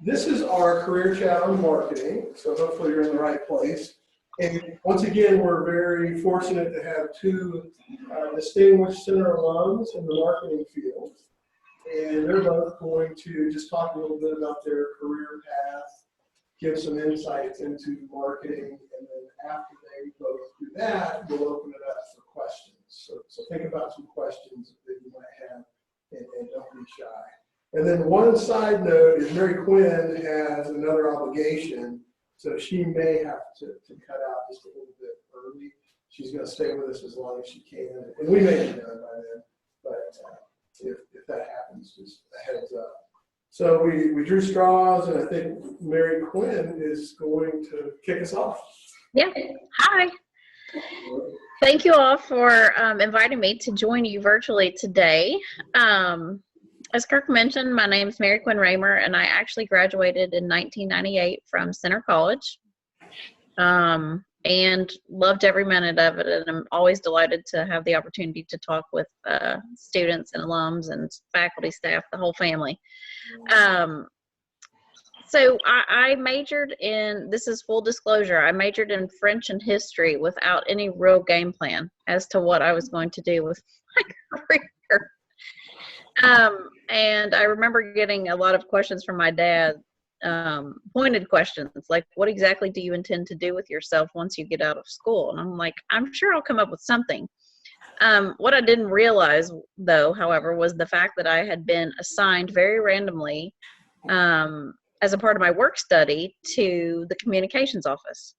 This is our career chat on marketing, so hopefully you're in the right place. And once again, we're very fortunate to have two distinguished center alums in the marketing field. And they're both going to just talk a little bit about their career path, give some insights into marketing, and then after they both do that, we'll open it up for questions. So think about some questions that you might have, and don't be shy. And then one side note is Mary Quinn has another obligation, so she may have to cut out just a little bit early. She's going to stay with us as long as she can, and we may be done by then, but if that happens, just a heads up. So we drew straws, and I think Mary Quinn is going to kick us off. Yeah. Hi. Thank you all for inviting me to join you virtually today. As Kirk mentioned, my name is Mary Quinn Raymer, and I actually graduated in 1998 from Center College, and loved every minute of it. And I'm always delighted to have the opportunity to talk with students and alums and faculty, staff, the whole family. So I majored in, this is full disclosure, I majored in French and history without any real game plan as to what I was going to do with my career. And I remember getting a lot of questions from my dad, pointed questions like, what exactly do you intend to do with yourself once you get out of school? And I'm like, I'm sure I'll come up with something. What I didn't realize, though, however, was the fact that I had been assigned very randomly as a part of my work study to the communications office.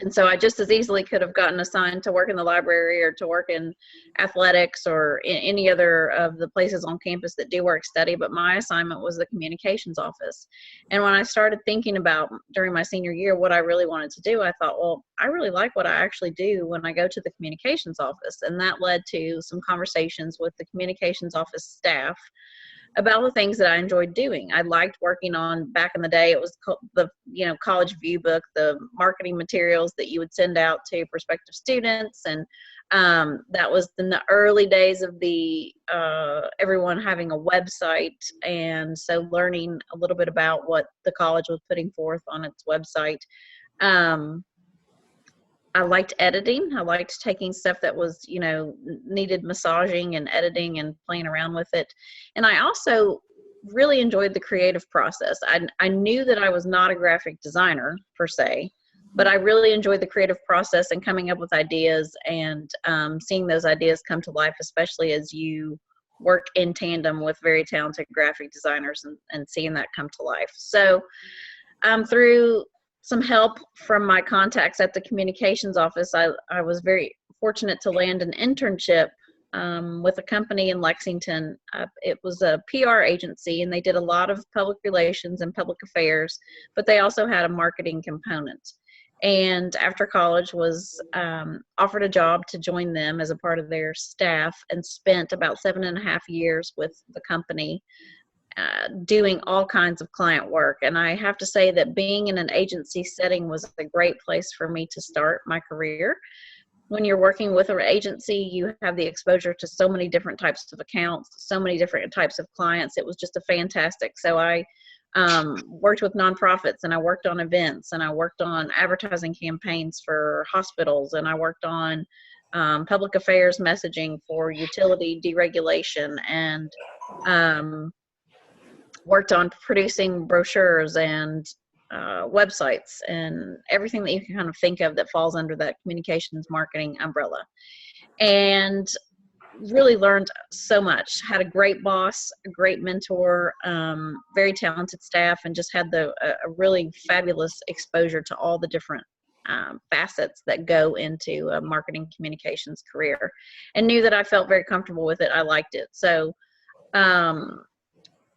And so I just as easily could have gotten assigned to work in the library or to work in athletics or in any other of the places on campus that do work study, but my assignment was the communications office. And when I started thinking about during my senior year what I really wanted to do, I thought, well, I really like what I actually do when I go to the communications office. And that led to some conversations with the communications office staff about the things that I enjoyed doing. I liked working on, back in the day, it was the college view book, the marketing materials that you would send out to prospective students, and that was in the early days of the everyone having a website, and so learning a little bit about what the college was putting forth on its website. I liked editing. I liked taking stuff that was, needed massaging and editing and playing around with it. And I also really enjoyed the creative process. I knew that I was not a graphic designer per se, but I really enjoyed the creative process and coming up with ideas and seeing those ideas come to life, especially as you work in tandem with very talented graphic designers and seeing that come to life. So through some help from my contacts at the communications office, I was very fortunate to land an internship with a company in Lexington. It was a PR agency, and they did a lot of public relations and public affairs, but they also had a marketing component. And after college was offered a job to join them as a part of their staff, and spent about 7.5 years with the company doing all kinds of client work. And I have to say that being in an agency setting was a great place for me to start my career. When you're working with an agency, you have the exposure to so many different types of accounts, so many different types of clients. It was just a fantastic. So I worked with nonprofits, and I worked on events, and I worked on advertising campaigns for hospitals, and I worked on public affairs messaging for utility deregulation, and worked on producing brochures and websites and everything that you can kind of think of that falls under that communications marketing umbrella. And really learned so much. Had a great boss, a great mentor, very talented staff, and just had a really fabulous exposure to all the different facets that go into a marketing communications career, and knew that I felt very comfortable with it. I liked it. So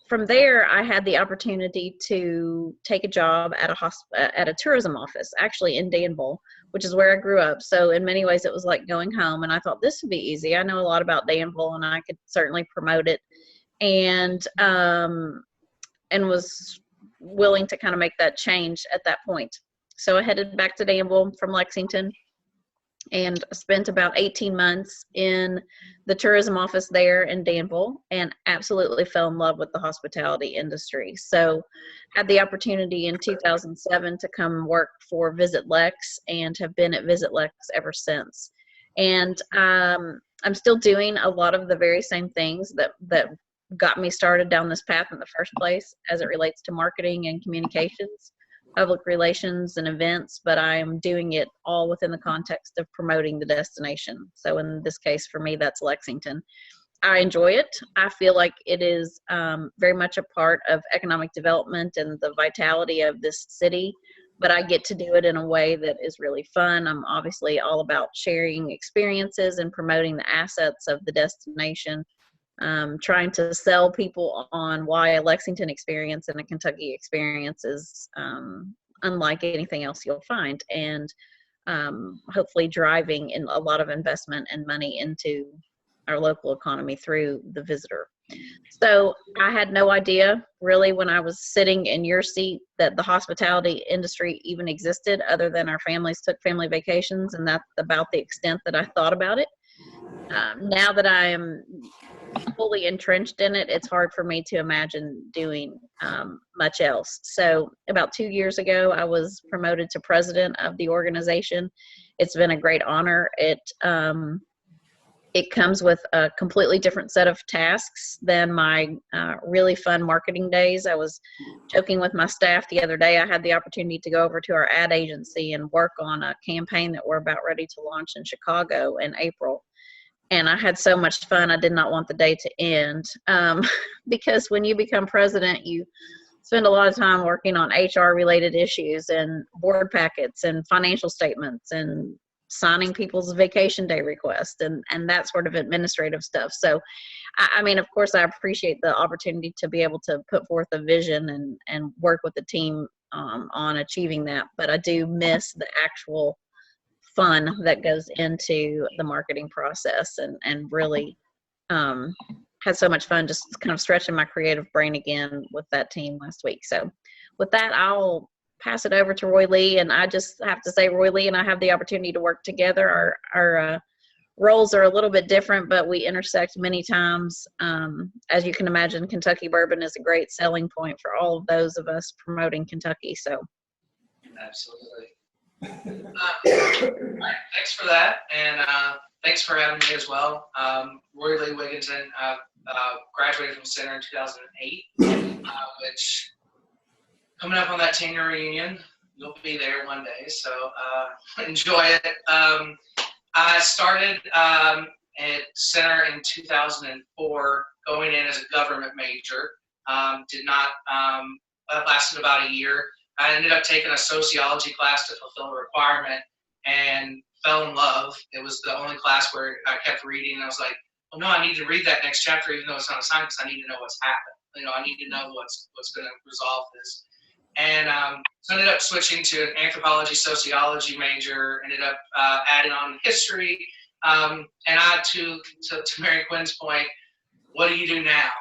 from there, I had the opportunity to take a job at a tourism office, actually in Danville, which is where I grew up. So in many ways, it was like going home. And I thought this would be easy. I know a lot about Danville, and I could certainly promote it, and was willing to kind of make that change at that point. So I headed back to Danville from Lexington, and spent about 18 months in the tourism office there in Danville, and absolutely fell in love with the hospitality industry. So had the opportunity in 2007 to come work for Visit Lex and have been at Visit Lex ever since. And I'm still doing a lot of the very same things that got me started down this path in the first place as it relates to marketing and communications, public relations and events, but I am doing it all within the context of promoting the destination. So in this case, for me, that's Lexington. I enjoy it. I feel like it is very much a part of economic development and the vitality of this city, but I get to do it in a way that is really fun. I'm obviously all about sharing experiences and promoting the assets of the destination, trying to sell people on why a Lexington experience and a Kentucky experience is unlike anything else you'll find, and hopefully driving in a lot of investment and money into our local economy through the visitor. So I had no idea really when I was sitting in your seat that the hospitality industry even existed, other than our families took family vacations, and that's about the extent that I thought about it. Now that I am fully entrenched in it, it's hard for me to imagine doing much else. So about 2 years ago, I was promoted to president of the organization. It's been a great honor. It comes with a completely different set of tasks than my really fun marketing days. I was joking with my staff the other day. I had the opportunity to go over to our ad agency and work on a campaign that we're about ready to launch in Chicago in April. And I had so much fun. I did not want the day to end because when you become president, you spend a lot of time working on HR related issues and board packets and financial statements and signing people's vacation day requests and that sort of administrative stuff. So, I mean, of course, I appreciate the opportunity to be able to put forth a vision and work with the team on achieving that. But I do miss the actual fun that goes into the marketing process and really had so much fun just kind of stretching my creative brain again with that team last week. So with that, I'll pass it over to Roy Lee. And I just have to say, Roy Lee and I have the opportunity to work together. Our roles are a little bit different, but we intersect many times. As you can imagine, Kentucky bourbon is a great selling point for all of those of us promoting Kentucky. So, absolutely. Thanks for that, and thanks for having me as well. Roy Lee Wigginton graduated from Center in 2008, which coming up on that 10-year reunion, you'll be there one day, so enjoy it. I started at Center in 2004, going in as a government major. That lasted about a year. I ended up taking a sociology class to fulfill a requirement and fell in love. It was the only class where I kept reading, and I was like, oh no, I need to read that next chapter even though it's not assigned because I need to know what's happened. I need to know what's going to resolve this. And so I ended up switching to an anthropology, sociology major, ended up adding on history. And to Mary Quinn's point, what do you do now?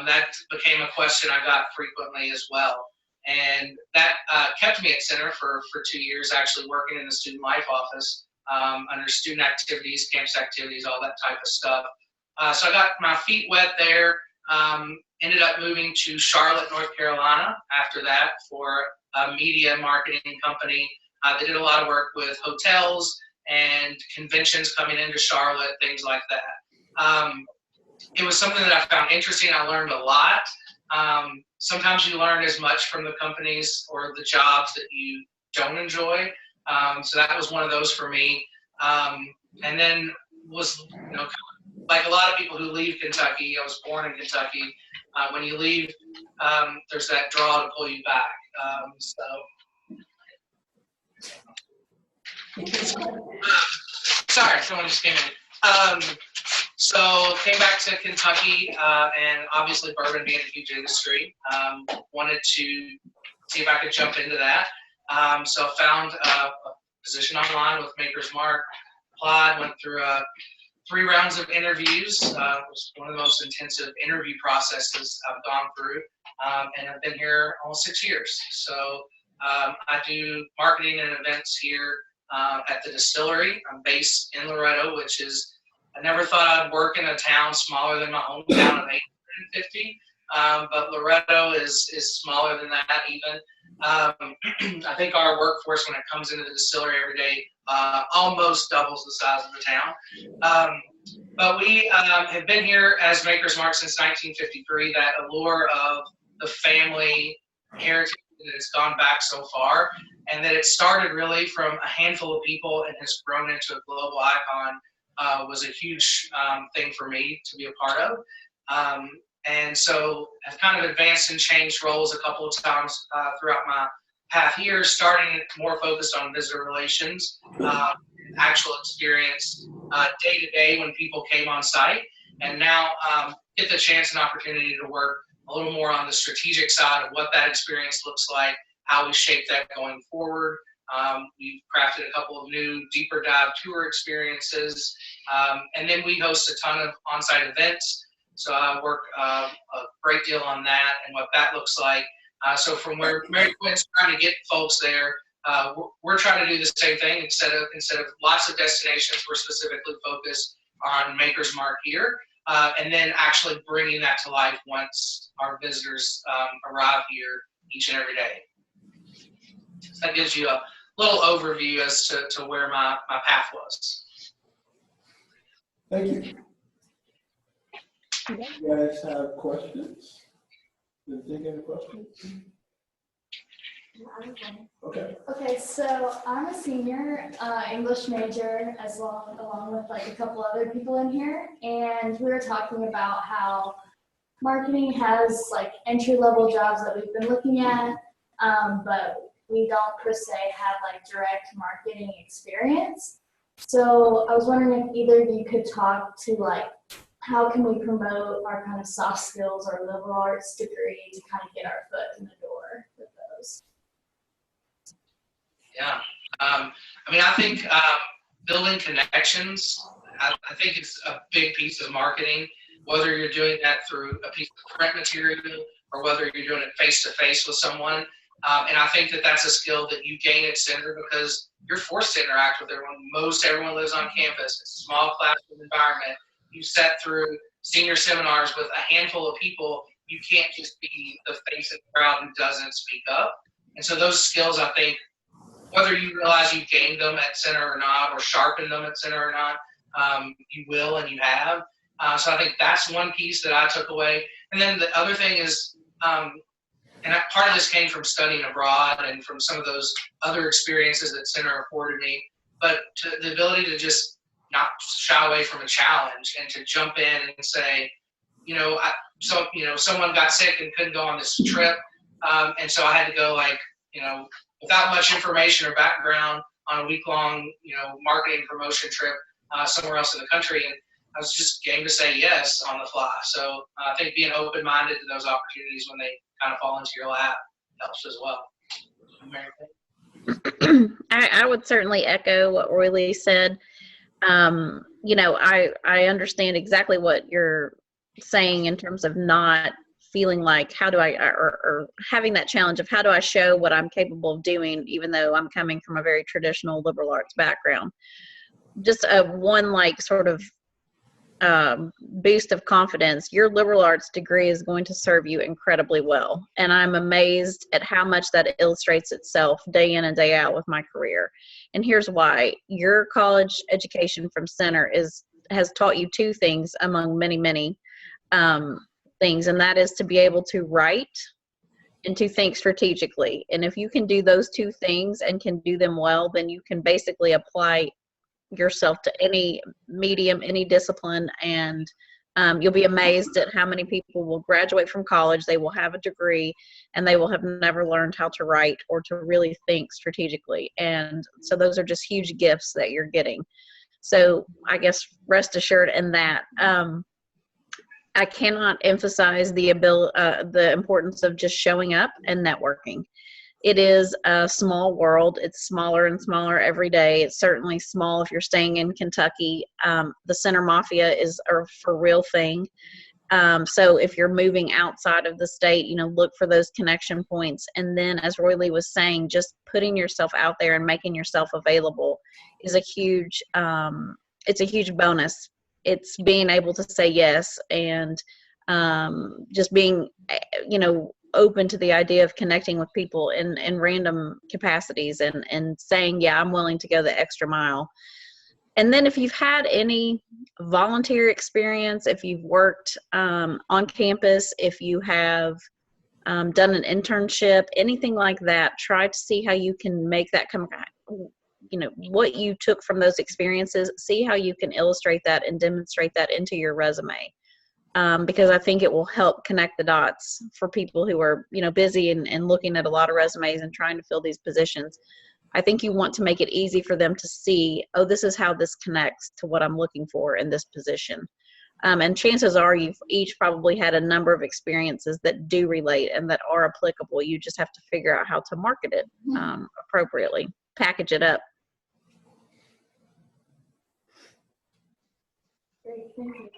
That became a question I got frequently as well. And that kept me at Center for 2 years, actually working in the student life office under student activities, campus activities, all that type of stuff. So I got my feet wet there. Ended up moving to Charlotte, North Carolina after that for a media marketing company. They did a lot of work with hotels and conventions coming into Charlotte, things like that. It was something that I found interesting. I learned a lot. Sometimes you learn as much from the companies or the jobs that you don't enjoy. So that was one of those for me. And then was, like a lot of people who leave Kentucky, I was born in Kentucky. When you leave, there's that draw to pull you back. Sorry, someone just came in. So came back to Kentucky, and obviously bourbon being a huge industry, wanted to see if I could jump into that. So found a position online with Maker's Mark, applied, went through 3 rounds of interviews. It was one of the most intensive interview processes I've gone through, and I've been here almost 6 years. So I do marketing and events here at the distillery. I'm based in Loretto, which is, I never thought I'd work in a town smaller than my hometown of 850. but Loretto is smaller than that even. I think our workforce, when it comes into the distillery every day, almost doubles the size of the town. But we have been here as Maker's Mark since 1953. That allure of the family heritage that has gone back so far, and that it started really from a handful of people and has grown into a global icon, was a huge thing for me to be a part of. And so I've kind of advanced and changed roles a couple of times throughout my path here, starting more focused on visitor relations, actual experience day to day when people came on site, and now get the chance and opportunity to work a little more on the strategic side of what that experience looks like, how we shape that going forward. We've crafted a couple of new deeper dive tour experiences, and then we host a ton of on-site events. So I work a great deal on that and what that looks like. So from where Mary Quinn's trying to get folks there, we're trying to do the same thing. Instead of lots of destinations, we're specifically focused on Maker's Mark here, and then actually bringing that to life once our visitors arrive here each and every day. So that gives you a little overview as to where my path was. Thank you. You guys have questions? Been thinking of questions? Okay. Okay, so I'm a senior English major along with like a couple other people in here, and we were talking about how marketing has like entry-level jobs that we've been looking at, but we don't per se have like direct marketing experience. So I was wondering if either of you could talk to like how can we promote our kind of soft skills or liberal arts degree to kind of get our foot in the door with those. Yeah, I mean, I think building connections, I think it's a big piece of marketing, whether you're doing that through a piece of print material or whether you're doing it face-to-face with someone. And I think that that's a skill that you gain at Center because you're forced to interact with everyone. Most everyone lives on campus. It's a small classroom environment. You sat through senior seminars with a handful of people. You can't just be the face of the crowd who doesn't speak up. And so those skills, I think, whether you realize you gained them at Center or not, or sharpened them at Center or not, you will and you have. So I think that's one piece that I took away. And then the other thing is, part of this came from studying abroad and from some of those other experiences that Center afforded me, but the ability to just not shy away from a challenge and to jump in and say, someone got sick and couldn't go on this trip. And so I had to go without much information or background on a week-long, marketing promotion trip somewhere else in the country. And I was just game to say yes on the fly. So I think being open-minded to those opportunities when they kind of fall into your lap helps as well. I would certainly echo what Roy Lee said. I understand exactly what you're saying in terms of not feeling like or having that challenge of how do I show what I'm capable of doing, even though I'm coming from a very traditional liberal arts background. Just one sort of boost of confidence. Your liberal arts degree is going to serve you incredibly well. And I'm amazed at how much that illustrates itself day in and day out with my career. And here's why. Your college education from Center has taught you two things among many, many things, and that is to be able to write and to think strategically. And if you can do those two things and can do them well, then you can basically apply yourself to any medium, any discipline, and you'll be amazed at how many people will graduate from college, they will have a degree, and they will have never learned how to write or to really think strategically. And so those are just huge gifts that you're getting. So I guess rest assured in that. I cannot emphasize the importance of just showing up and networking. It is a small world. It's smaller and smaller every day. It's certainly small if you're staying in Kentucky. The Center Mafia is a for real thing. So if you're moving outside of the state, look for those connection points. And then, as Roy Lee was saying, just putting yourself out there and making yourself available is a huge bonus. It's being able to say yes and just being, open to the idea of connecting with people in random capacities and saying, yeah, I'm willing to go the extra mile. And then if you've had any volunteer experience, if you've worked on campus, if you have done an internship, anything like that, try to see how you can make that come, what you took from those experiences, see how you can illustrate that and demonstrate that into your resume. Because I think it will help connect the dots for people who are, busy and looking at a lot of resumes and trying to fill these positions. I think you want to make it easy for them to see, oh, this is how this connects to what I'm looking for in this position. And chances are you've each probably had a number of experiences that do relate and that are applicable. You just have to figure out how to market it appropriately, package it up. Great, thank you.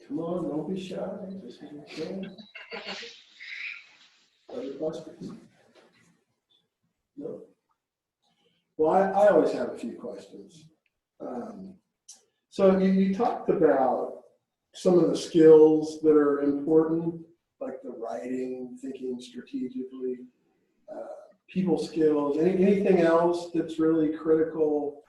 Come on, don't be shy. Just give me a chance. Other questions? No. Well, I always have a few questions. So you talked about some of the skills that are important, like the writing, thinking strategically, people skills. Anything else that's really critical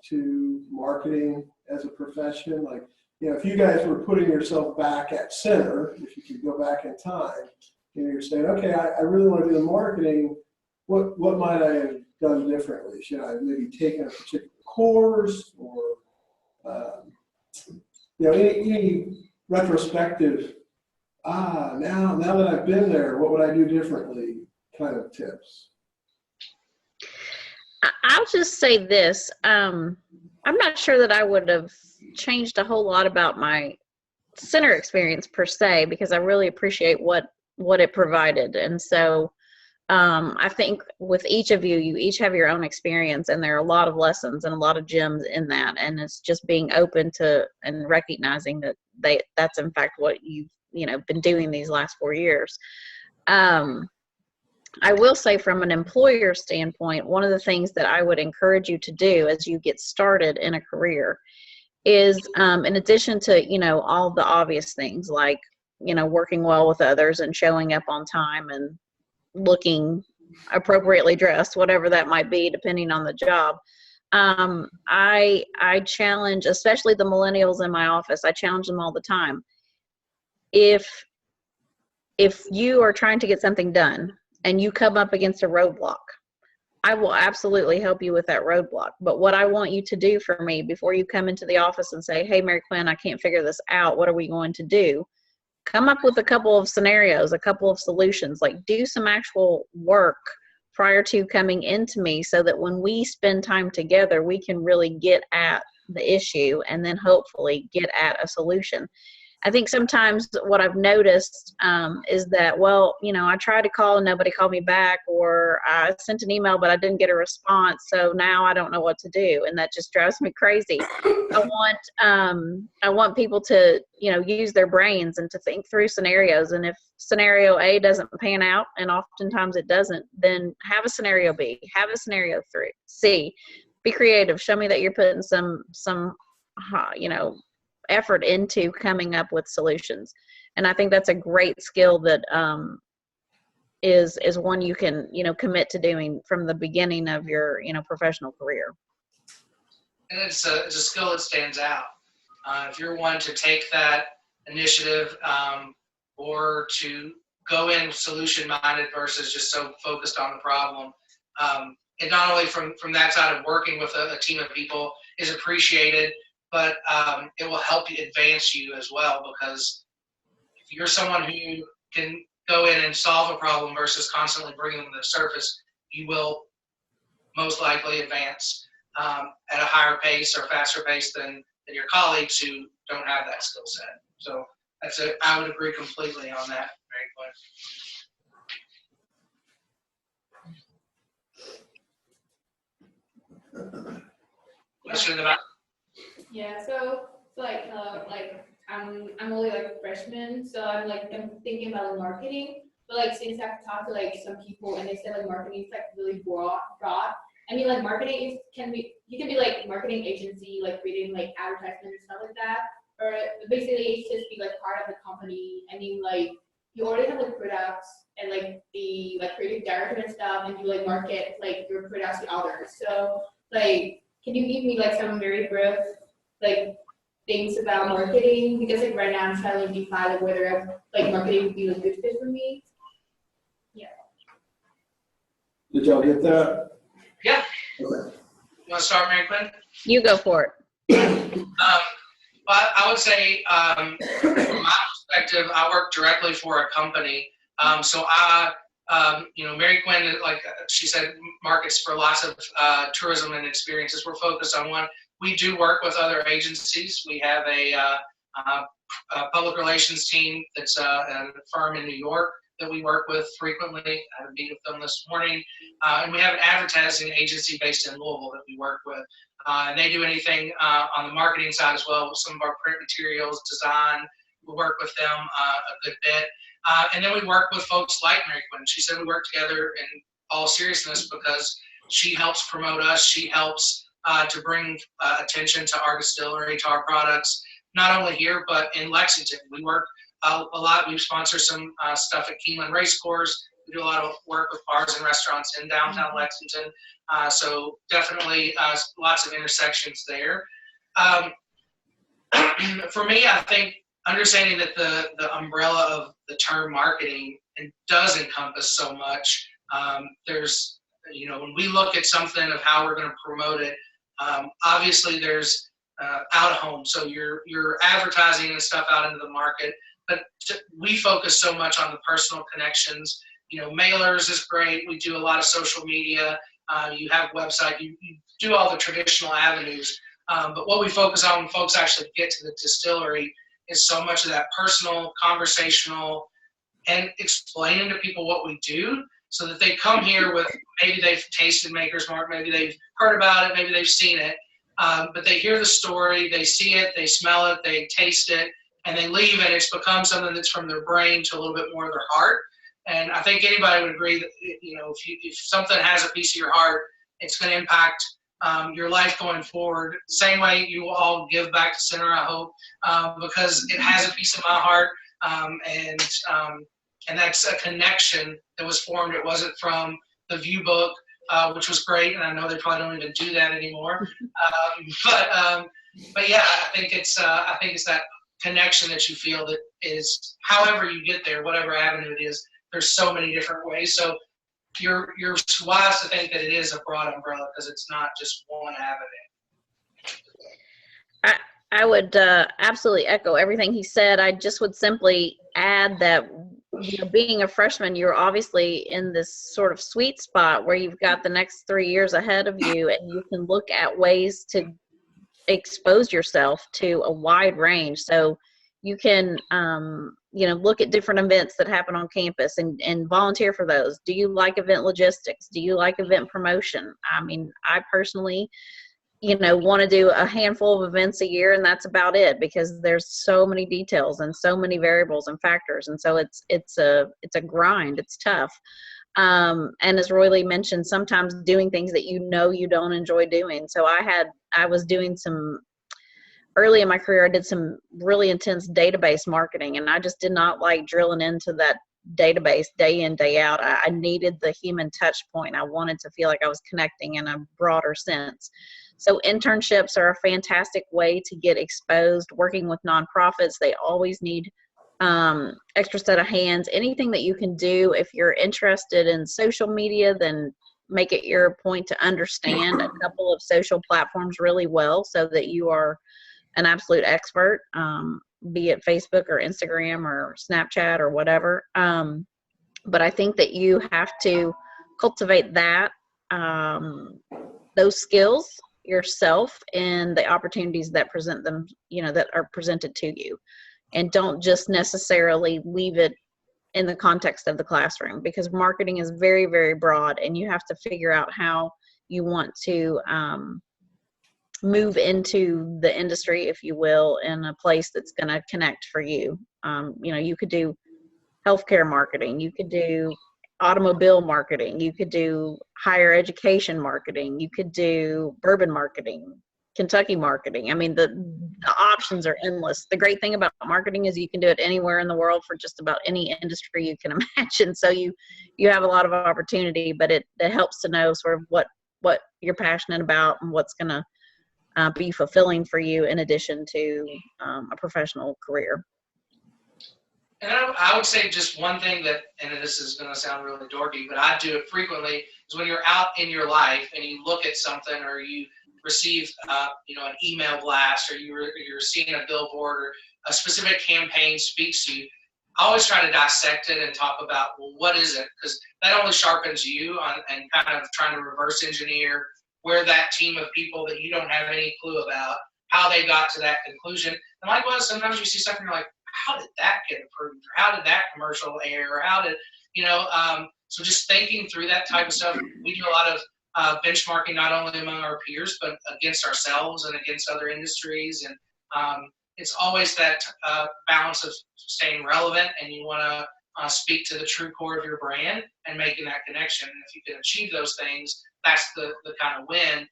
to marketing as a profession? Like, if you guys were putting yourself back at center, if you could go back in time, you're saying, okay, I really want to do the marketing. What might I have done differently? Should I have maybe taken a particular course, or any retrospective? Now that I've been there, what would I do differently? Kind of tips. I'll just say this. I'm not sure that I would have changed a whole lot about my center experience per se, because I really appreciate what it provided. And so I think with each of you each have your own experience, and there are a lot of lessons and a lot of gems in that. And it's just being open to and recognizing that that's in fact what you've been doing these last 4 years. I will say, from an employer standpoint, one of the things that I would encourage you to do as you get started in a career is, in addition to, all the obvious things like, working well with others and showing up on time and looking appropriately dressed, whatever that might be, depending on the job. I challenge, especially the millennials in my office, I challenge them all the time. If you are trying to get something done and you come up against a roadblock, I will absolutely help you with that roadblock. But what I want you to do for me before you come into the office and say, hey, Mary Quinn, I can't figure this out, what are we going to do? Come up with a couple of scenarios, a couple of solutions, like do some actual work prior to coming into me, so that when we spend time together, we can really get at the issue and then hopefully get at a solution. I think sometimes what I've noticed is that, I tried to call and nobody called me back, or I sent an email but I didn't get a response, so now I don't know what to do, and that just drives me crazy. I want people to, use their brains and to think through scenarios, and if scenario A doesn't pan out, and oftentimes it doesn't, then have a scenario B, have a scenario C. Be creative. Show me that you're putting some effort into coming up with solutions. And I think that's a great skill that is one you can commit to doing from the beginning of your professional career. And it's a skill that stands out. If you're one to take that initiative or to go in solution minded versus just so focused on the problem, and not only from that side of working with a team of people is appreciated, but it will help you advance you as well, because if you're someone who can go in and solve a problem versus constantly bringing them to the surface, you will most likely advance at a higher pace or faster pace than your colleagues who don't have that skill set. So I would agree completely on that, Mary Quinn. Question about? Yeah, so I'm only like a freshman, so I'm thinking about the marketing. But since I've talked to some people and they said marketing is really broad. I mean marketing you can be marketing agency, reading advertisements and stuff like that. or basically it's just be like part of the company. I mean, like you already have like products and like the like creative director and stuff, and you like market like your products to others. So like, can you give me like some very brief like things about marketing? Because like right now I'm trying to define like whether like marketing would be a good fit for me. Did y'all get that? Yeah. Okay. You want to start, Mary Quinn? You go for it. But I would say, from my perspective, I work directly for a company. So Mary Quinn, like she said, markets for lots of tourism and experiences. We're focused on one. We do work with other agencies. We have a public relations team that's a firm in New York that we work with frequently. I had a meeting with them this morning. And we have an advertising agency based in Louisville that we work with. And they do anything on the marketing side as well, with some of our print materials, design. We work with them a good bit. And then we work with folks like Mary Quinn. She said we work together in all seriousness because she helps promote us. She helps to bring attention to our distillery, to our products, not only here, but in Lexington. We work a lot. We sponsor some stuff at Keeneland Racecourse. We do a lot of work with bars and restaurants in downtown Lexington. So definitely lots of intersections there. For me, I think understanding that the umbrella of the term marketing does encompass so much. There's, when we look at something of how we're going to promote it, obviously there's out of home. So you're advertising and stuff out into the market, but we focus so much on the personal connections. Mailers is great. We do a lot of social media. You have a website. You do all the traditional avenues. But what we focus on when folks actually get to the distillery is so much of that personal, conversational, and explaining to people what we do so that they come here with, maybe they've tasted Maker's Mark, maybe they've heard about it, maybe they've seen it, but they hear the story, they see it, they smell it, they taste it, and they leave, and it's become something that's from their brain to a little bit more of their heart. And I think anybody would agree that, if something has a piece of your heart, it's going to impact your life going forward. Same way you will all give back to Center, I hope, because it has a piece of my heart, and that's a connection that was formed. It wasn't from the View book, which was great, and I know they probably don't even do that anymore. But yeah, I think it's that connection that you feel that is, however you get there, whatever avenue it is. There's so many different ways. So you're wise to think that it is a broad umbrella because it's not just one avenue. I would absolutely echo everything he said. I just would simply add that being a freshman, you're obviously in this sort of sweet spot where you've got the next 3 years ahead of you, and you can look at ways to expose yourself to a wide range. So you can look at different events that happen on campus and volunteer for those. Do you like event logistics? Do you like event promotion? I mean, I personally want to do a handful of events a year, and that's about it, because there's so many details and so many variables and factors, and so it's a grind. It's tough. And as Roy Lee mentioned, sometimes doing things that you don't enjoy doing. So I was doing some early in my career. I did some really intense database marketing, and I just did not like drilling into that database day in, day out. I needed the human touch point. I wanted to feel like I was connecting in a broader sense. So internships are a fantastic way to get exposed. Working with nonprofits, they always need extra set of hands. Anything that you can do. If you're interested in social media, then make it your point to understand a couple of social platforms really well so that you are an absolute expert, be it Facebook or Instagram or Snapchat or whatever. But I think that you have to cultivate those skills yourself in the opportunities that present them, that are presented to you, and don't just necessarily leave it in the context of the classroom, because marketing is very, very broad, and you have to figure out how you want to move into the industry, if you will, in a place that's going to connect for you. You could do healthcare marketing, you could do automobile marketing, you could do higher education marketing, you could do bourbon marketing, Kentucky marketing. I mean, the options are endless. The great thing about marketing is you can do it anywhere in the world for just about any industry you can imagine. So you have a lot of opportunity, but it helps to know sort of what you're passionate about and what's going to be fulfilling for you in addition to a professional career. And I would say just one thing that, and this is going to sound really dorky, but I do it frequently, is when you're out in your life and you look at something or you receive, an email blast or you're seeing a billboard or a specific campaign speaks to you, I always try to dissect it and talk about, well, what is it? Because that only sharpens you and kind of trying to reverse engineer where that team of people that you don't have any clue about, how they got to that conclusion. And likewise, sometimes you see something you're like, how did that get approved? Or how did that commercial air? Or how did, so just thinking through that type of stuff. We do a lot of benchmarking, not only among our peers, but against ourselves and against other industries. And it's always that balance of staying relevant, and you want to speak to the true core of your brand and making that connection. And if you can achieve those things, that's the kind of win.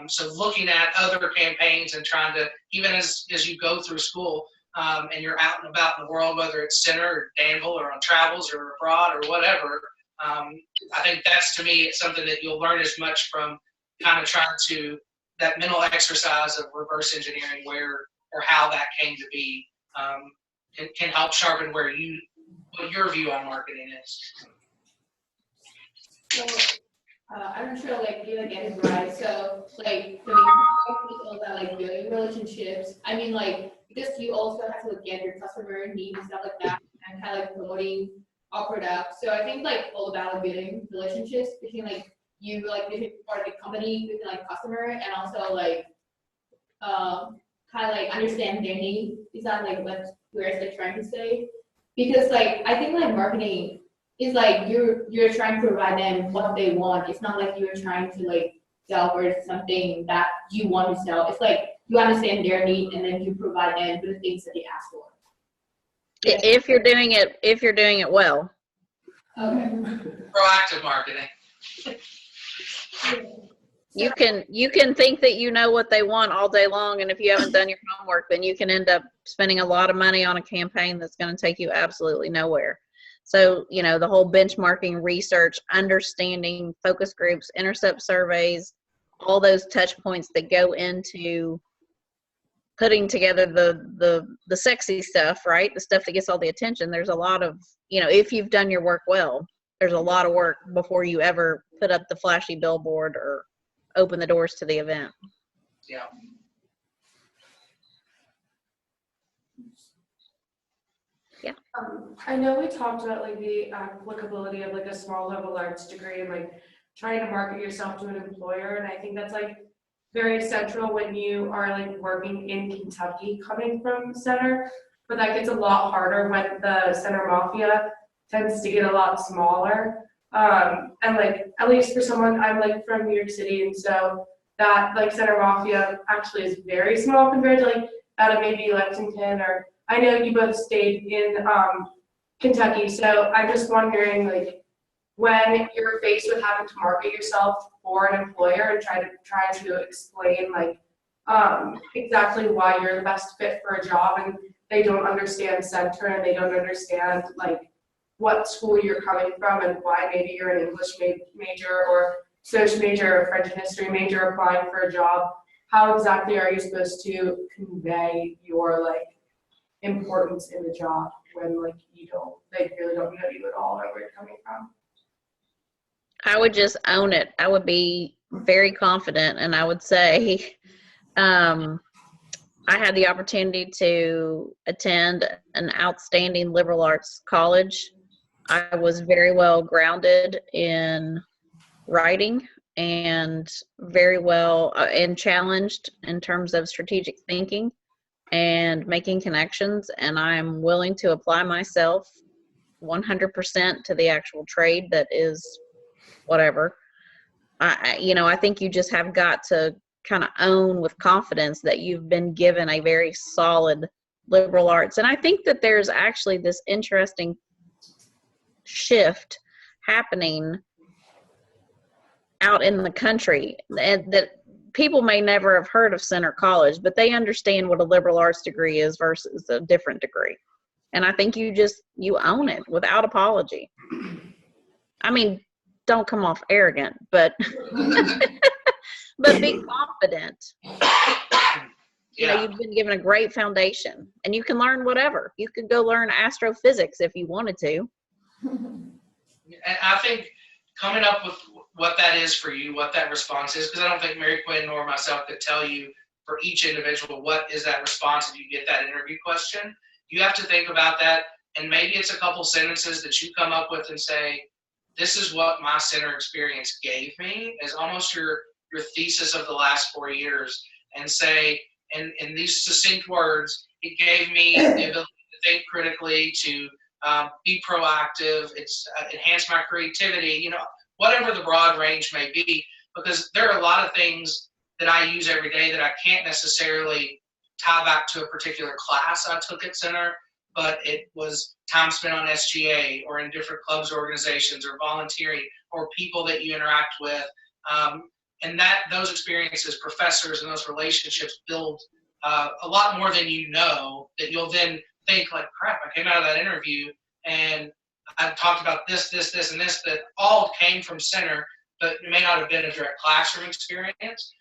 So looking at other campaigns and trying to, even as you go through school, and you're out and about in the world, whether it's Center or Danville or on travels or abroad or whatever, I think that's, to me, something that you'll learn as much from kind of trying to, that mental exercise of reverse engineering where or how that came to be, can help sharpen what your view on marketing is. So, I'm sure you get it right. So for me, it's all about building relationships. I mean, because you also have to get your customer needs and stuff like that, and kind of promoting our product. So I think all about building relationships between you between part of the company, between customer, and also kind of understand their need. Is that what we're trying to say? Because I think marketing is you're trying to provide them what they want. It's not you're trying to sell or something that you want to sell. It's you understand their need and then you provide them with the things that they ask for. Yeah. If you're doing it well. Okay. Proactive marketing. You can think that you know what they want all day long, and if you haven't done your homework, then you can end up spending a lot of money on a campaign that's going to take you absolutely nowhere. So, the whole benchmarking, research, understanding, focus groups, intercept surveys, all those touch points that go into putting together the sexy stuff, right? The stuff that gets all the attention. There's a lot of, if you've done your work well, there's a lot of work before you ever put up the flashy billboard or open the doors to the event. Yeah. Yeah. I know we talked about the applicability of a small liberal arts degree and trying to market yourself to an employer, and I think that's very central when you are working in Kentucky coming from Center, but that gets a lot harder when the Center Mafia tends to get a lot smaller. And at least for someone, I'm from New York City, and so that Center Mafia actually is very small compared to out of maybe Lexington, or I know you both stayed in Kentucky, so I'm just wondering when you're faced with having to market yourself for an employer and try to explain exactly why you're the best fit for a job, and they don't understand Center and they don't understand what school you're coming from and why maybe you're an English major or social major or French and history major applying for a job. How exactly are you supposed to convey your importance in the job when they really don't know you at all or where you're coming from? I would just own it. I would be very confident, and I would say I had the opportunity to attend an outstanding liberal arts college. I was very well grounded in writing and very well and challenged in terms of strategic thinking and making connections, and I'm willing to apply myself 100% to the actual trade that is whatever. I think you just have got to kind of own with confidence that you've been given a very solid liberal arts. And I think that there's actually this interesting shift happening out in the country, and that people may never have heard of Center College, but they understand what a liberal arts degree is versus a different degree. And I think you own it without apology. I mean, don't come off arrogant, but but be confident. You know, Yeah. you've been given a great foundation and you can learn whatever. You could go learn astrophysics if you wanted to. And I think coming up with what that is for you, what that response is, because I don't think Mary Quinn nor myself could tell you for each individual what is that response if you get that interview question. You have to think about that, and maybe it's a couple sentences that you come up with and say, this is what my center experience gave me, as almost your thesis of the last 4 years, and say, in these succinct words, it gave me the ability to think critically, to be proactive, it's enhanced my creativity, you know, whatever the broad range may be, because there are a lot of things that I use every day that I can't necessarily tie back to a particular class I took at Center, but it was time spent on SGA or in different clubs, organizations, or volunteering, or people that you interact with. And those experiences, professors, and those relationships build a lot more than you know, that you'll then think like, crap, I came out of that interview and I talked about this, and this, that all came from Center, but it may not have been a direct classroom experience.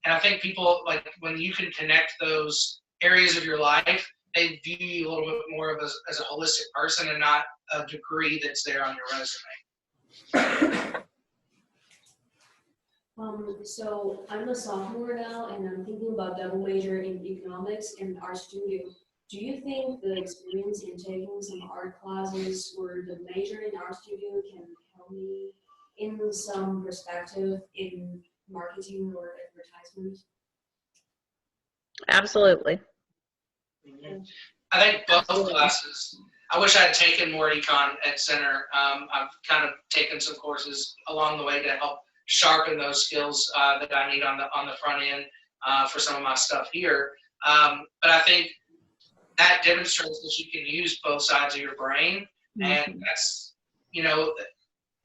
And I think people, like, when you can connect those areas of your life, they view you a little bit more as a holistic person and not a degree that's there on your resume. So I'm a sophomore now, and I'm thinking about double major in economics and art studio. Do you think the experience in taking some art classes or the major in art studio can help me in some perspective in marketing or advertisement? Absolutely. I think both classes. I wish I had taken more econ at Center. I've kind of taken some courses along the way to help sharpen those skills that I need on the front end for some of my stuff here. But I think that demonstrates that you can use both sides of your brain, and that's, you know,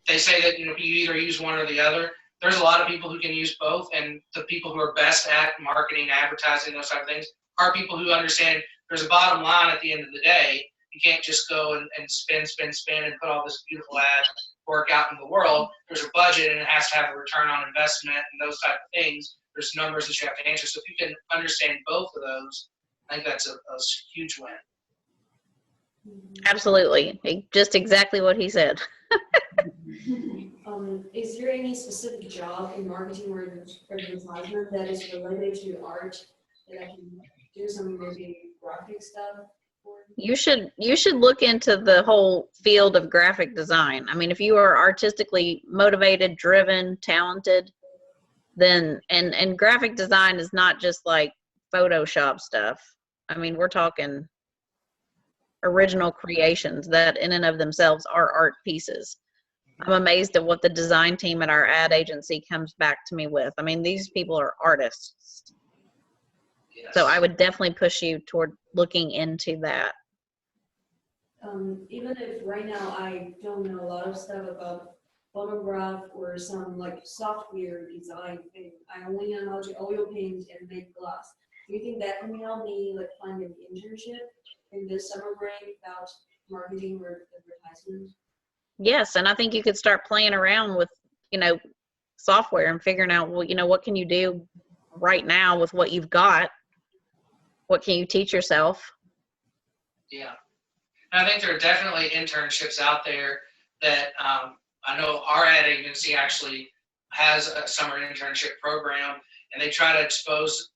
they say that, you know, you either use one or the other. There's a lot of people who can use both, and the people who are best at marketing, advertising, those type of things are people who understand there's a bottom line at the end of the day. You can't just go and spin and put all this beautiful ad work out in the world. There's a budget and it has to have a return on investment and those type of things. There's numbers that you have to answer. So if you can understand both of those, I think that's a huge win. Absolutely. Just exactly what he said. Is there any specific job in marketing or advertisement that is related to art that I can do some maybe graphic stuff for? You should look into the whole field of graphic design. I mean, if you are artistically motivated, driven, talented, then and graphic design is not just like Photoshop stuff. I mean, we're talking original creations that in and of themselves are art pieces. I'm amazed at what the design team at our ad agency comes back to me with. I mean, these people are artists. Yes. So I would definitely push you toward looking into that. Even if right now I don't know a lot of stuff about photograph or some like software design thing, I only know how to oil paint and make glass. Do you think that can help me like find an internship in this summer break about marketing or advertisement? Yes, and I think you could start playing around with, you know, software and figuring out, well, you know, what can you do right now with what you've got? What can you teach yourself? Yeah. And I think there are definitely internships out there that I know our ad agency actually has a summer internship program, and they try to expose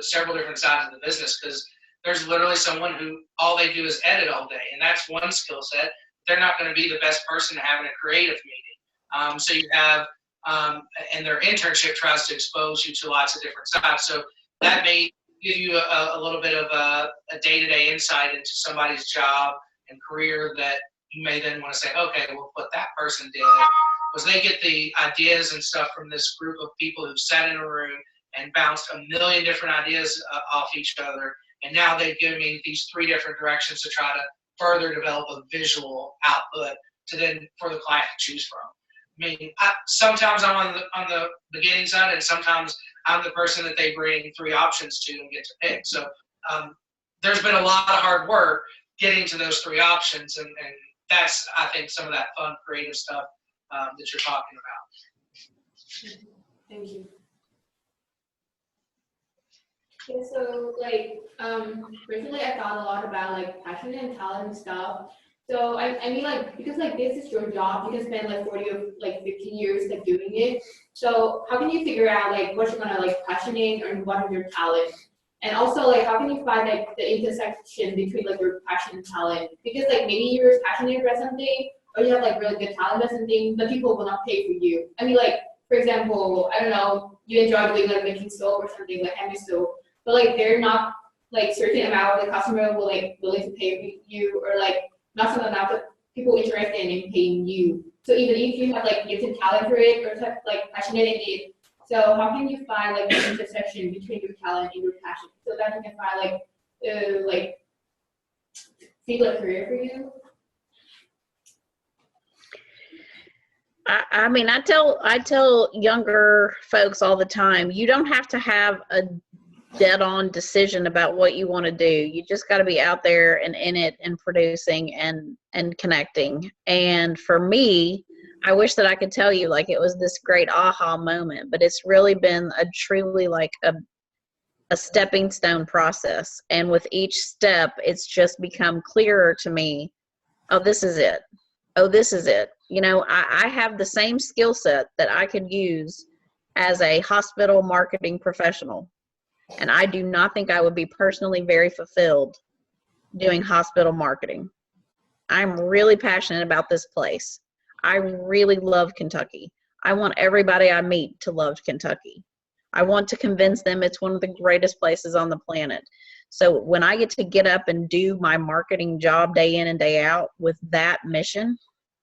several different sides of the business, because there's literally someone who all they do is edit all day, and that's one skill set. They're not going to be the best person to have in a creative meeting. So you have, and their internship tries to expose you to lots of different sides. So that may give you a little bit of a day-to-day insight into somebody's job and career that you may then want to say, okay, well, what that person did was they get the ideas and stuff from this group of people who sat in a room and bounced a million different ideas off each other. And now they've given me these 3 different directions to try to further develop a visual output to then for the client to choose from. mean, sometimes I'm on the beginning side, and sometimes I'm the person that they bring 3 options to and get to pick. So there's been a lot of hard work getting to those 3 options, and that's, I think, some of that fun, creative stuff that you're talking about. Thank you. Yeah, so like recently I thought a lot about like passion and talent and stuff. So I mean like because like this is your job, you can spend like 40 or like 15 years like doing it. So how can you figure out like what you're gonna like passion in and what are your talents? And also like how can you find like the intersection between like your passion and talent? Because like maybe you're passionate about something or you have like really good talent about something, but people will not pay for you. I mean like for example, I don't know, you enjoy doing like making soap or something like handmade soap. But like they're not like certain amount the customer will like willing to pay you or like not some amount of people interested in paying you. So even if you have like gifted talent for it or like passionate in it, so how can you find like the intersection between your talent and your passion so that you can find like feel a career for you? I mean, I tell younger folks all the time, you don't have to have a dead-on decision about what you want to do. You just got to be out there and in it and producing and connecting. And for me, I wish that I could tell you like it was this great aha moment, but it's really been a truly like a stepping stone process. And with each step, it's just become clearer to me, oh, this is it. Oh, this is it. You know, I have the same skill set that I could use as a hospital marketing professional. And I do not think I would be personally very fulfilled doing hospital marketing. I'm really passionate about this place. I really love Kentucky. I want everybody I meet to love Kentucky. I want to convince them it's one of the greatest places on the planet. So when I get up and do my marketing job day in and day out with that mission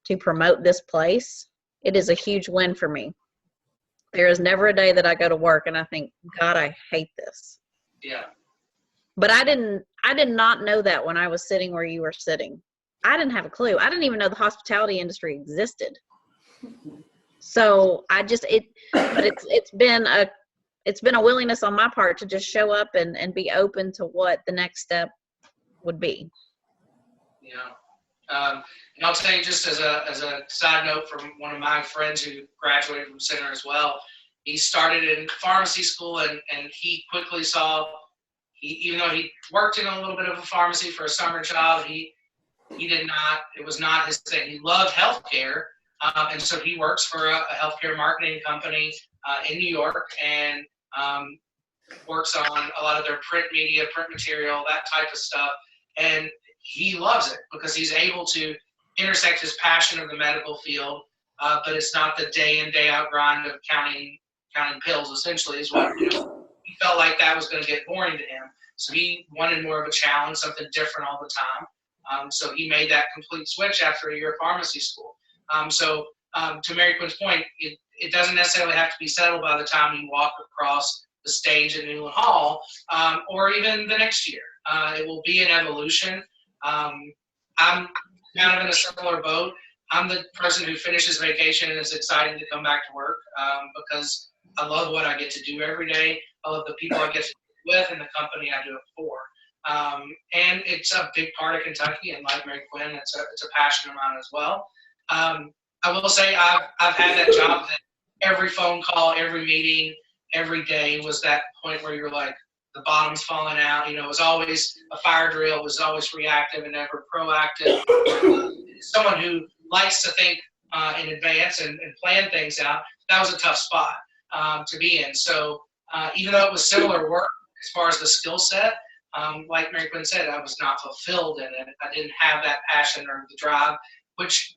to promote this place, it is a huge win for me. There is never a day that I go to work and I think, God, I hate this. Yeah. But I did not know that when I was sitting where you were sitting. I didn't have a clue. I didn't even know the hospitality industry existed. So but it's been a willingness on my part to just show up and be open to what the next step would be. Yeah. And I'll tell you just as a side note from one of my friends who graduated from Center as well, he started in pharmacy school and he quickly saw, even though he worked in a little bit of a pharmacy for a summer job, it was not his thing. He loved healthcare. And so he works for a healthcare marketing company in New York and works on a lot of their print media, print material, that type of stuff. And he loves it because he's able to intersect his passion of the medical field, but it's not the day in, day out grind of counting pills, essentially, is what he felt like that was going to get boring to him. So he wanted more of a challenge, something different all the time. So he made that complete switch after a year of pharmacy school. To Mary Quinn's point, it doesn't necessarily have to be settled by the time you walk across the stage at Newland Hall, or even the next year. It will be an evolution. I'm kind of in a similar boat. I'm the person who finishes vacation and is excited to come back to work because I love what I get to do every day. I love the people I get to be with and the company I do it for. And it's a big part of Kentucky, and like Mary Quinn, it's a passion of mine as well. I will say I've had that job that every phone call, every meeting, every day was that point where you're like, the bottom's falling out. You know, it was always a fire drill. It was always reactive and never proactive. Someone who likes to think in advance and plan things out, that was a tough spot to be in. So even though it was similar work as far as the skill set, like Mary Quinn said, I was not fulfilled in it. I didn't have that passion or the drive, which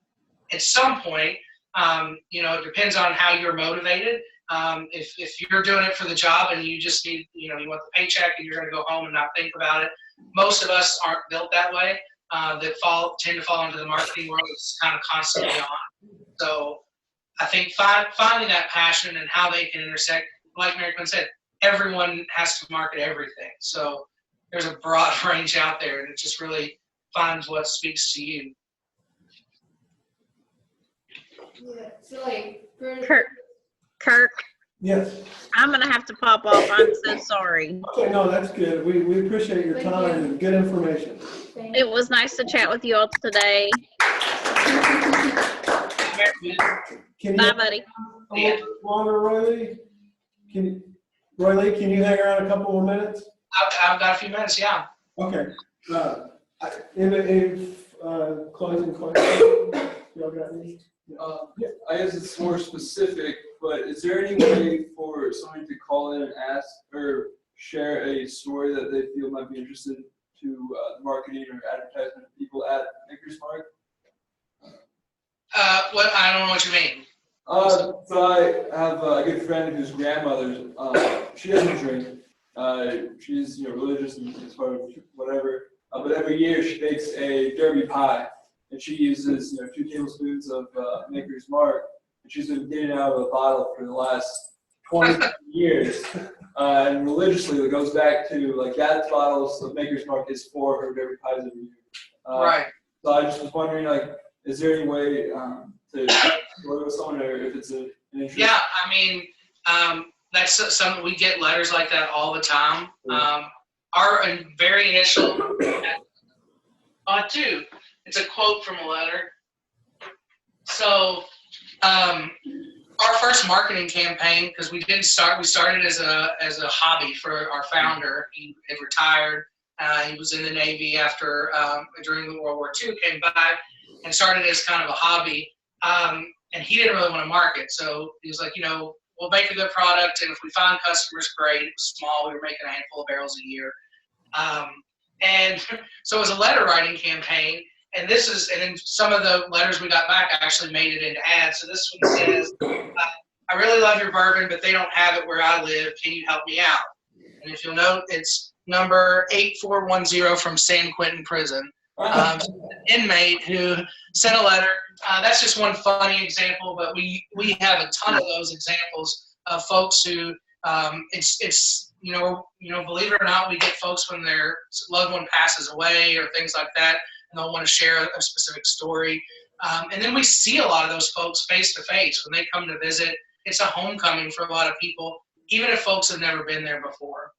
at some point, it depends on how you're motivated. If you're doing it for the job and you just need, you want the paycheck and you're going to go home and not think about it. Most of us aren't built that way. That tend to fall into the marketing world. It's kind of constantly on. So I think finding that passion and how they can intersect, like Mary Quinn said, everyone has to market everything. So there's a broad range out there, and it just really finds what speaks to you. Yeah, so like for Kirk, Yes. I'm gonna have to pop off. I'm so sorry. Okay, no, that's good. We appreciate your Thank time you. and good information. Thank It was nice to chat with you all today. Can Bye, you, buddy. a little longer, Roy Lee? Roy Lee, can you hang around a couple more minutes? I've got a few minutes, yeah. Okay. Any closing questions? Y'all got any? I guess it's more specific, but is there any way for somebody to call in and ask or share a story that they feel might be interested to the marketing or advertisement people at Maker's Mark? What, I don't know what you mean. So I have a good friend whose grandmother, she doesn't drink. She's religious and as far as whatever. But every year she makes a Derby pie, and she uses 2 tablespoons of Maker's Mark. And she's been getting out of a bottle for the last 20 years, and religiously it goes back to like that bottles of Maker's Mark is for her Derby pies every year. Right. So I just was wondering, like, is there any way to work with someone, or if it's an interest? Yeah, I mean, that's something, we get letters like that all the time. Our very initial, too, it's a quote from a letter. So, our first marketing campaign, because we started as a hobby for our founder. He had retired. He was in the Navy after, during the World War II, came back and started as kind of a hobby. And he didn't really want to market. So he was like, we'll make a good product, and if we find customers, great. It was small. We were making a handful of barrels a year. And so it was a letter writing campaign. And then some of the letters we got back actually made it into ads. So this one says, I really love your bourbon, but they don't have it where I live. Can you help me out? And if you'll note, it's number 8410 from San Quentin Prison. An inmate who sent a letter. That's just one funny example, but we have a ton of those examples of folks who believe it or not, we get folks when their loved one passes away or things like that, and they'll want to share a specific story. And then we see a lot of those folks face to face when they come to visit. It's a homecoming for a lot of people, even if folks have never been there before.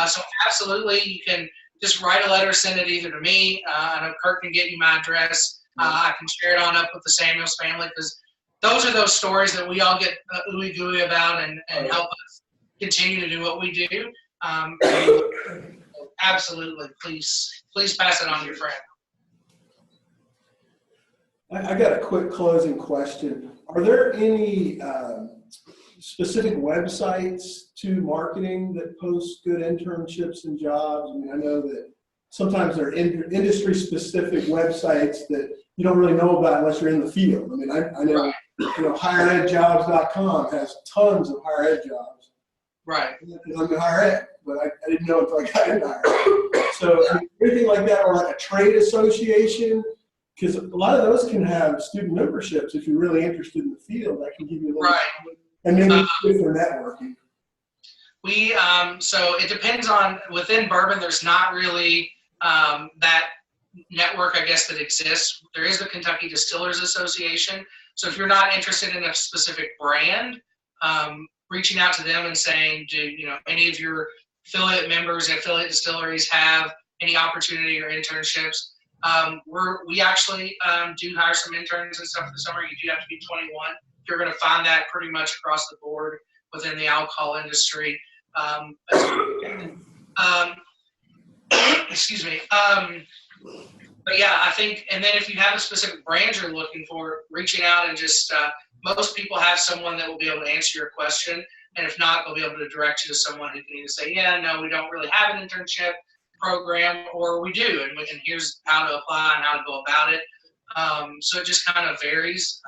So absolutely, you can just write a letter, send it either to me. I know Kirk can get you my address. I can share it on up with the Samuels family, because those are those stories that we all get ooey gooey about and help us continue to do what we do. Absolutely, please pass it on to your friend. I got a quick closing question. Are there any specific websites to marketing that post good internships and jobs? I mean, I know that sometimes there are industry-specific websites that you don't really know about unless you're in the field. I mean, I know, higheredjobs.com has tons of higher ed jobs. Right. I'm in higher ed, but I didn't know until I got into higher ed. So anything like that, or like a trade association, because a lot of those can have student memberships if you're really interested in the field. That can give you a little, right. And maybe good for networking. So it depends on, within bourbon, there's not really that network, I guess, that exists. There is the Kentucky Distillers Association. So if you're not interested in a specific brand, reaching out to them and saying, do any of your affiliate members, affiliate distilleries have any opportunity or internships? We actually do hire some interns and stuff for the summer. You do have to be 21. You're going to find that pretty much across the board within the alcohol industry. Excuse me. But yeah, I think, and then if you have a specific brand you're looking for, reaching out and just, most people have someone that will be able to answer your question. And if not, they'll be able to direct you to someone who can either say, yeah, no, we don't really have an internship program, or we do, and here's how to apply and how to go about it. So it just kind of varies.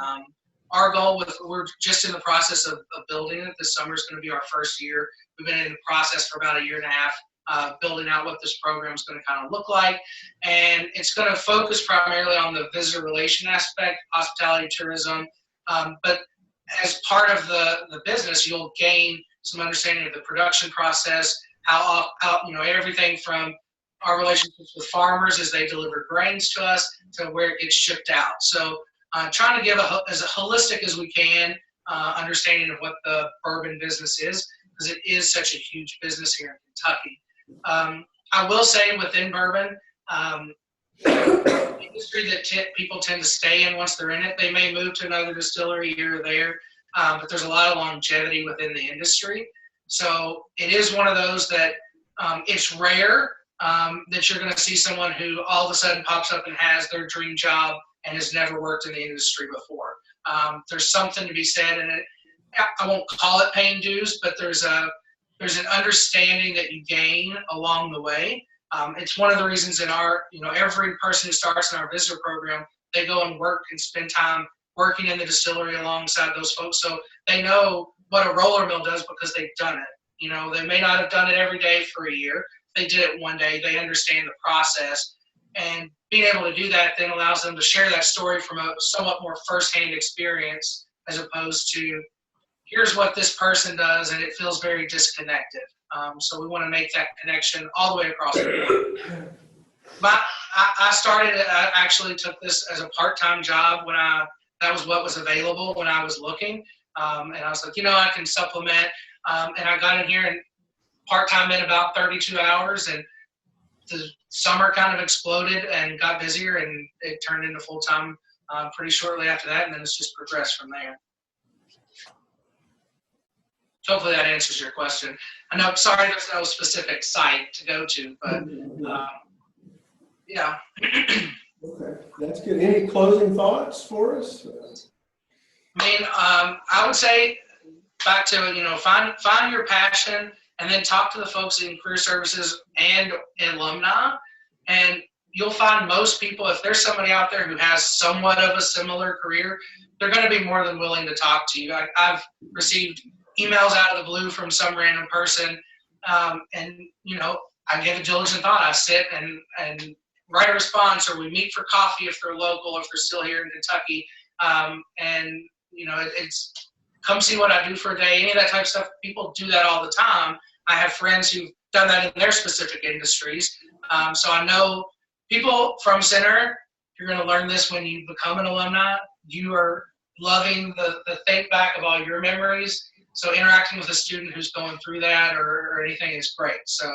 Our goal we're just in the process of building it. This summer is going to be our first year. We've been in the process for about a year and a half, building out what this program is going to kind of look like. And it's going to focus primarily on the visitor relation aspect, hospitality, tourism. But as part of the business, you'll gain some understanding of the production process, how everything from our relationships with farmers as they deliver grains to us to where it gets shipped out. So trying to give as holistic as we can understanding of what the bourbon business is, because it is such a huge business here in Kentucky. I will say within bourbon, industry that people tend to stay in once they're in it. They may move to another distillery here or there, but there's a lot of longevity within the industry. So it is one of those that it's rare that you're going to see someone who all of a sudden pops up and has their dream job and has never worked in the industry before. There's something to be said, and I won't call it paying dues, but there's an understanding that you gain along the way. It's one of the reasons in our, every person who starts in our visitor program, they go and work and spend time working in the distillery alongside those folks. So they know what a roller mill does because they've done it. They may not have done it every day for a year. They did it one day. They understand the process. And being able to do that then allows them to share that story from a somewhat more firsthand experience, as opposed to, here's what this person does, and it feels very disconnected. So we want to make that connection all the way across the board. I actually took this as a part-time job that was what was available when I was looking. And I was like, I can supplement. And I got in here and part-time in about 32 hours, and the summer kind of exploded and got busier, and it turned into full-time pretty shortly after that, and then it's just progressed from there. Hopefully that answers your question. I know, sorry, there's no specific site to go to, but yeah. Okay, that's good. Any closing thoughts for us? I would say back to, find your passion, and then talk to the folks in career services and alumni. And you'll find most people, if there's somebody out there who has somewhat of a similar career, they're going to be more than willing to talk to you. I've received emails out of the blue from some random person, and I give it diligent thought. I sit and write a response, or we meet for coffee if they're local, if they're still here in Kentucky, and it's come see what I do for a day, any of that type of stuff. People do that all the time. I have friends who've done that in their specific industries, so I know people from Center. You're going to learn this when you become an alumni. You are loving the think back of all your memories. So interacting with a student who's going through that or anything is great. So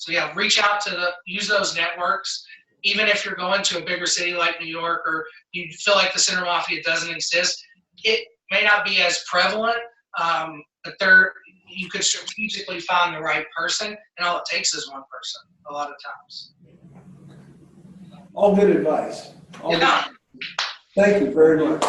yeah, reach out use those networks. Even if you're going to a bigger city like New York, or you feel like the Center Mafia doesn't exist, it may not be as prevalent, but you could strategically find the right person, and all it takes is one person a lot of times. All good advice. Yeah. Thank you very much.